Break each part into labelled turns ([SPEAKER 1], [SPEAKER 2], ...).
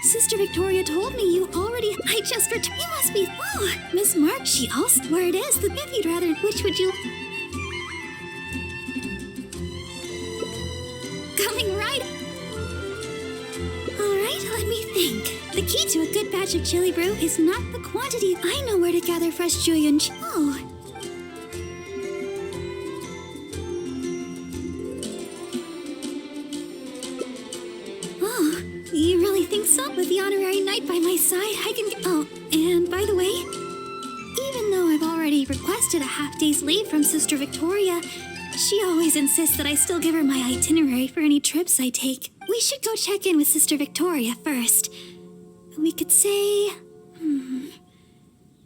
[SPEAKER 1] Sister Victoria told me you already... I just returned. You must be... Oh, Miss Mark, she also... Where it is, if you'd rather... Which would you... Coming right... Alright, let me think. The key to a good batch of Chilibrew is not the quantity. I know where to gather fresh Julian... Oh... You really think so? With the honorary knight by my side, I can... Oh, and by the way, even though I've already requested a half-day's leave from Sister Victoria, she always insists that I still give her my itinerary for any trips I take. We should go check in with Sister Victoria first. We could say...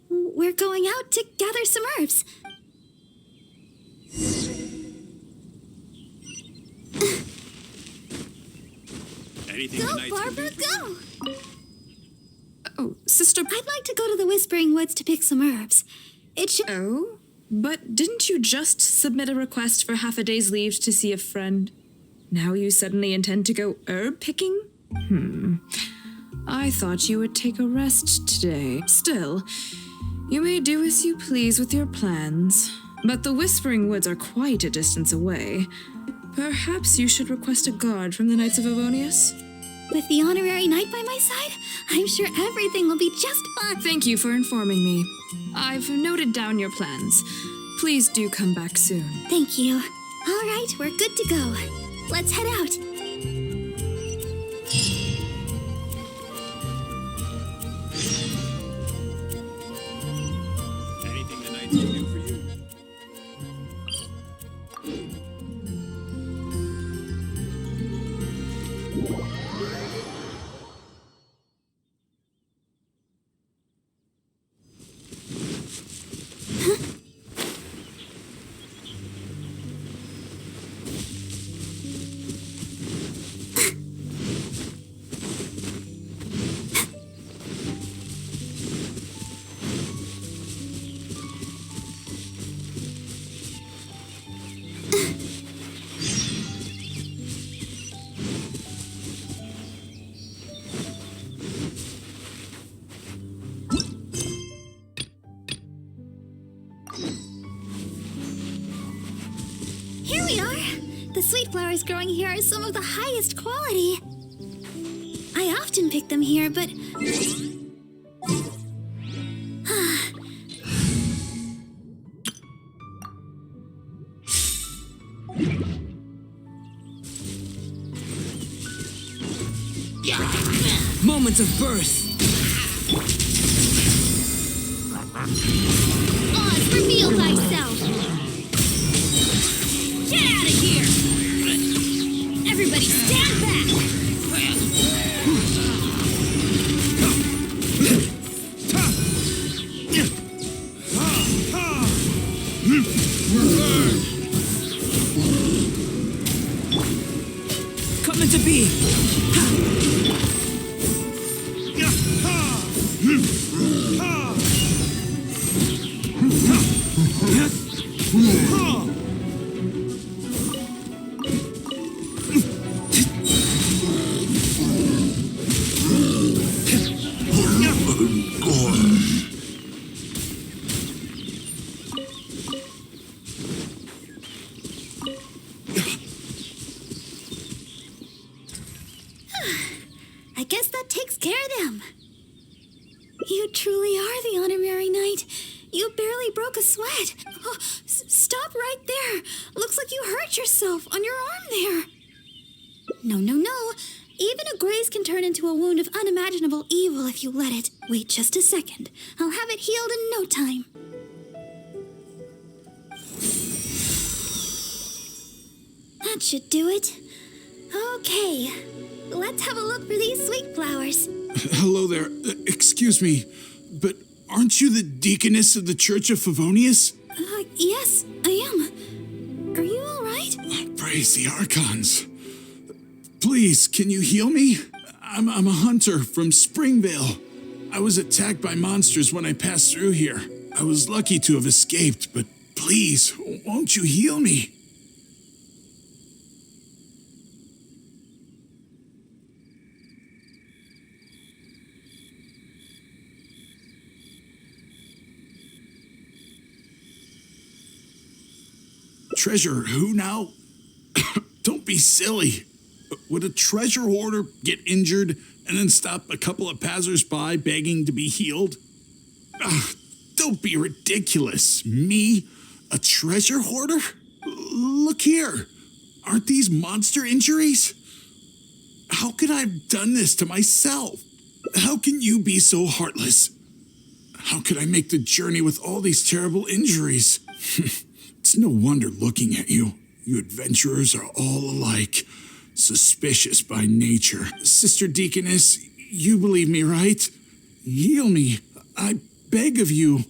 [SPEAKER 1] We're going out to gather some herbs. Go, Barbara, go!
[SPEAKER 2] Oh, Sister...
[SPEAKER 1] I'd like to go to the Whispering Woods to pick some herbs. It should...
[SPEAKER 2] Oh? But didn't you just submit a request for half a day's leave to see a friend? Now you suddenly intend to go herb picking? I thought you would take a rest today. Still, you may do as you please with your plans. But the Whispering Woods are quite a distance away. Perhaps you should request a guard from the Knights of Avonius?
[SPEAKER 1] With the honorary knight by my side, I'm sure everything will be just fine.
[SPEAKER 2] Thank you for informing me. I've noted down your plans. Please do come back soon.
[SPEAKER 1] Thank you. All right, we're good to go. Let's head out.
[SPEAKER 3] Anything the knights can do for you?
[SPEAKER 1] Here we are! The sweet flowers growing here are some of the highest quality. I often pick them here, but...
[SPEAKER 4] Moments of birth.
[SPEAKER 1] Oz, reveal thyself! Get out of here! Everybody stand back!
[SPEAKER 4] Coming to be.
[SPEAKER 1] I guess that takes care of them. You truly are the honorary knight. You barely broke a sweat. Oh, stop right there. Looks like you hurt yourself on your arm there. No. Even a graze can turn into a wound of unimaginable evil if you let it. Wait just a second. I'll have it healed in no time. That should do it. Okay. Let's have a look for these sweet flowers.
[SPEAKER 3] Hello there. Excuse me, but aren't you the deaconess of the Church of Favonius?
[SPEAKER 1] Yes, I am. Are you all right?
[SPEAKER 3] Praise the Archons. Please, can you heal me? I'm a hunter from Springvale. I was attacked by monsters when I passed through here. I was lucky to have escaped, but please, won't you heal me? Treasure who now? Don't be silly. Would a treasure hoarder get injured and then stop a couple of passers-by begging to be healed? Don't be ridiculous. Me? A treasure hoarder? Look here. Aren't these monster injuries? How could I have done this to myself? How can you be so heartless? How could I make the journey with all these terrible injuries? It's no wonder looking at you. You adventurers are all alike. Suspicious by nature. Sister Deaconess, you believe me, right? Heal me. I beg of you.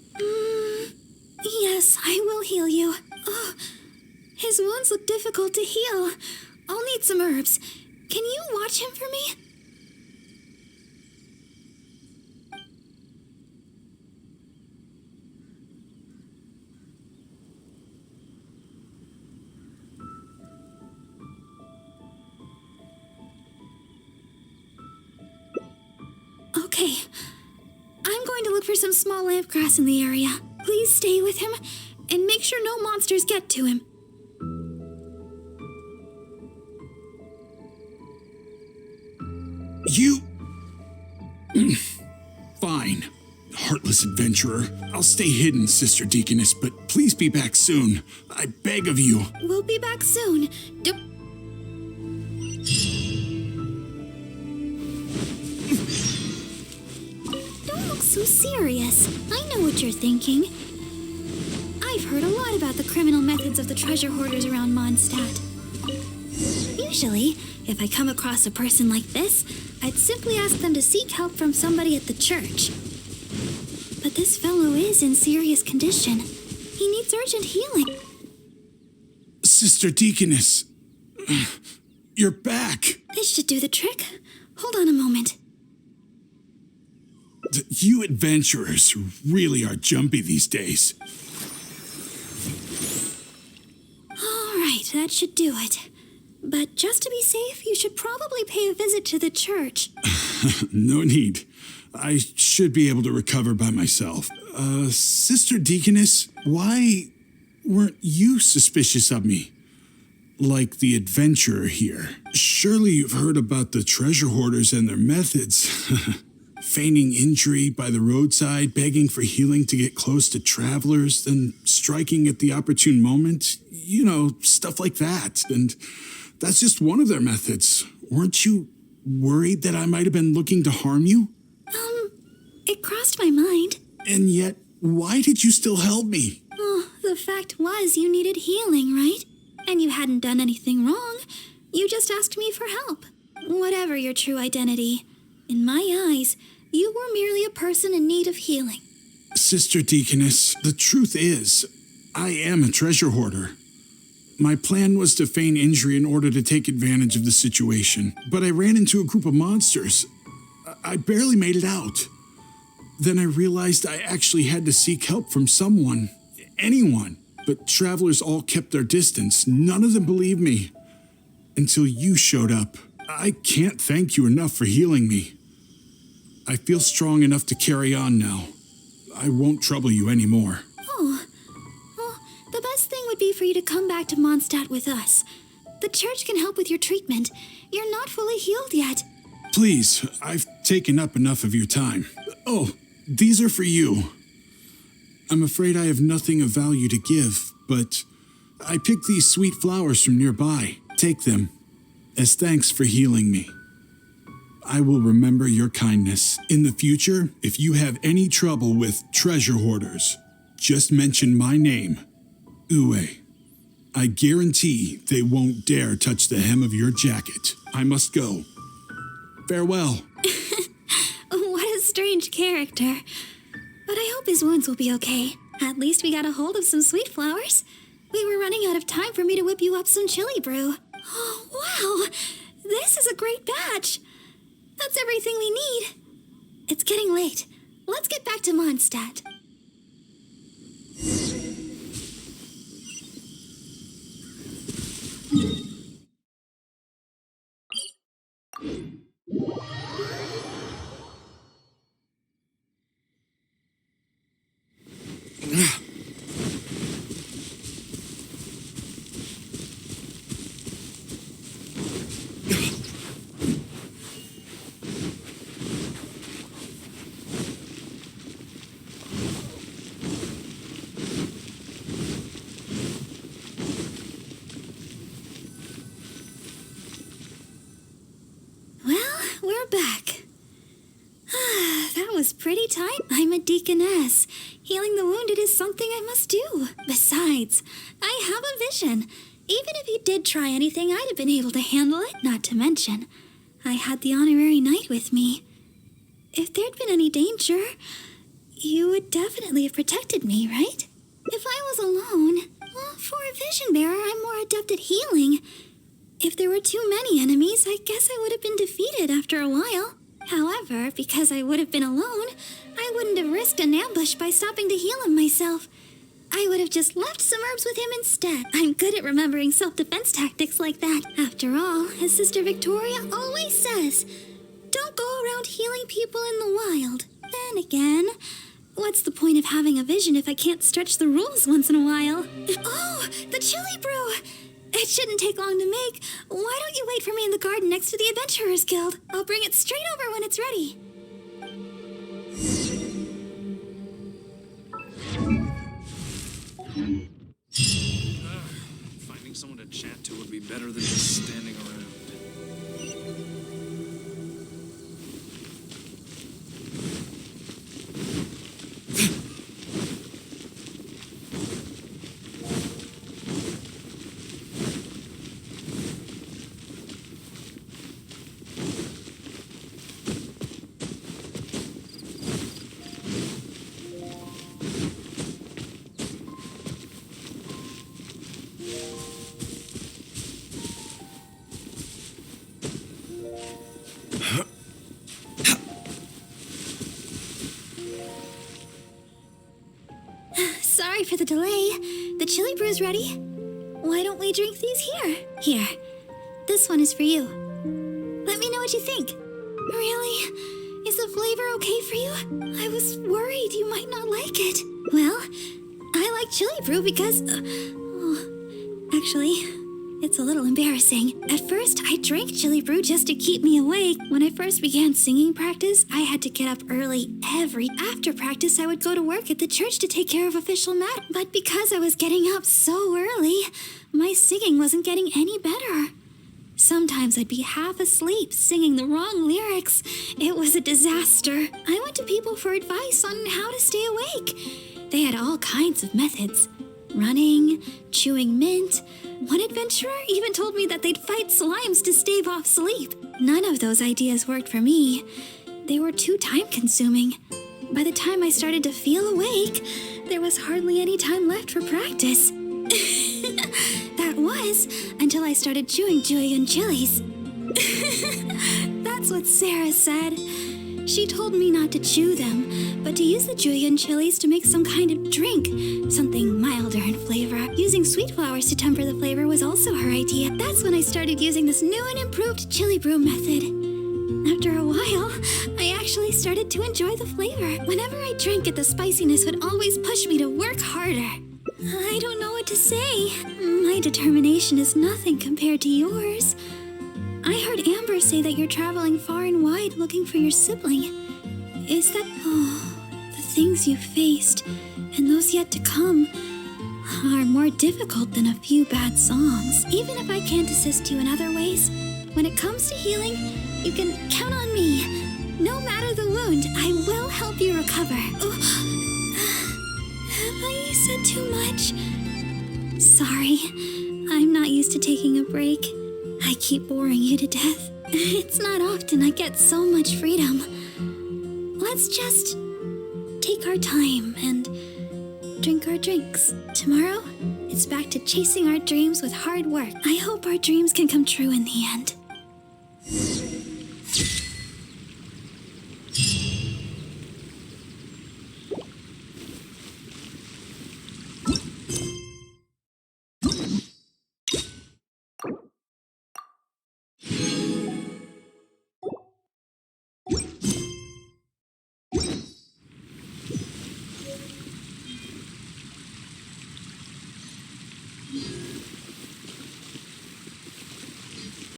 [SPEAKER 1] Yes, I will heal you. Oh, his wounds look difficult to heal. I'll need some herbs. Can you watch him for me? Okay. I'm going to look for some small lamp grass in the area. Please stay with him and make sure no monsters get to him.
[SPEAKER 3] You... Fine. Heartless adventurer. I'll stay hidden, Sister Deaconess, but please be back soon. I beg of you.
[SPEAKER 1] We'll be back soon. Don't look so serious. I know what you're thinking. I've heard a lot about the criminal methods of the treasure hoarders around Monstadt. Usually, if I come across a person like this, I'd simply ask them to seek help from somebody at the church. But this fellow is in serious condition. He needs urgent healing.
[SPEAKER 3] Sister Deaconess, you're back.
[SPEAKER 1] This should do the trick. Hold on a moment.
[SPEAKER 3] You adventurers really are jumpy these days.
[SPEAKER 1] All right, that should do it. But just to be safe, you should probably pay a visit to the church.
[SPEAKER 3] No need. I should be able to recover by myself. Sister Deaconess, why weren't you suspicious of me? Like the adventurer here. Surely you've heard about the treasure hoarders and their methods. Feigning injury by the roadside, begging for healing to get close to travelers, then striking at the opportune moment. You know, stuff like that. And that's just one of their methods. Weren't you worried that I might have been looking to harm you?
[SPEAKER 1] It crossed my mind.
[SPEAKER 3] And yet, why did you still help me?
[SPEAKER 1] Oh, the fact was you needed healing, right? And you hadn't done anything wrong. You just asked me for help. Whatever your true identity, in my eyes, you were merely a person in need of healing.
[SPEAKER 3] Sister Deaconess, the truth is, I am a treasure hoarder. My plan was to feign injury in order to take advantage of the situation, but I ran into a group of monsters. I barely made it out. Then I realized I actually had to seek help from someone, anyone. But travelers all kept their distance. None of them believed me. Until you showed up. I can't thank you enough for healing me. I feel strong enough to carry on now. I won't trouble you anymore.
[SPEAKER 1] Oh, well, the best thing would be for you to come back to Monstadt with us. The church can help with your treatment. You're not fully healed yet.
[SPEAKER 3] Please, I've taken up enough of your time. Oh, these are for you. I'm afraid I have nothing of value to give, but I picked these sweet flowers from nearby. Take them as thanks for healing me. I will remember your kindness. In the future, if you have any trouble with treasure hoarders, just mention my name, Uwe. I guarantee they won't dare touch the hem of your jacket. I must go. Farewell.
[SPEAKER 1] What a strange character. But I hope his wounds will be okay. At least we got a hold of some sweet flowers. We were running out of time for me to whip you up some Chilibrew. Oh, wow! This is a great batch! That's everything we need. It's getting late. Let's get back to Monstadt. We're back. That was pretty tight. I'm a deaconess. Healing the wounded is something I must do. Besides, I have a vision. Even if you did try anything, I'd have been able to handle it. Not to mention, I had the honorary knight with me. If there'd been any danger, you would definitely have protected me, right? If I was alone, well, for a vision bearer, I'm more adept at healing. If there were too many enemies, I guess I would have been defeated after a while. However, because I would have been alone, I wouldn't have risked an ambush by stopping to heal him myself. I would have just left some herbs with him instead. I'm good at remembering self-defense tactics like that. After all, as Sister Victoria always says, don't go around healing people in the wild. Then again, what's the point of having a vision if I can't stretch the rules once in a while? Oh, the Chilibrew! It shouldn't take long to make. Why don't you wait for me in the garden next to the Adventurers Guild? I'll bring it straight over when it's ready.
[SPEAKER 5] Finding someone to chat to would be better than just standing around.
[SPEAKER 1] Sorry for the delay. The Chilibrew's ready. Why don't we drink these here? Here. This one is for you. Let me know what you think. Really? Is the flavor okay for you? I was worried you might not like it. Well, I like Chilibrew because... actually, it's a little embarrassing. At first, I drank Chilibrew just to keep me awake. When I first began singing practice, I had to get up early after practice, I would go to work at the church to take care of official matters. But because I was getting up so early, my singing wasn't getting any better. Sometimes I'd be half asleep singing the wrong lyrics. It was a disaster. I went to people for advice on how to stay awake. They had all kinds of methods. Running, chewing mint. One adventurer even told me that they'd fight slimes to stave off sleep. None of those ideas worked for me. They were too time-consuming. By the time I started to feel awake, there was hardly any time left for practice. That was until I started chewing Julian chilies. That's what Sarah said. She told me not to chew them, but to use the Julian chilies to make some kind of drink, something milder in flavor. Using sweet flowers to temper the flavor was also her idea. That's when I started using this new and improved Chilibrew method. After a while, I actually started to enjoy the flavor. Whenever I drank it, the spiciness would always push me to work harder. I don't know what to say. My determination is nothing compared to yours. I heard Amber say that you're traveling far and wide looking for your sibling. Is that... Oh, the things you faced, and those yet to come, are more difficult than a few bad songs. Even if I can't assist you in other ways, when it comes to healing, you can count on me. No matter the wound, I will help you recover. Oh, have I said too much? Sorry, I'm not used to taking a break. I keep boring you to death. It's not often I get so much freedom. Let's just take our time and drink our drinks. Tomorrow, it's back to chasing our dreams with hard work. I hope our dreams can come true in the end.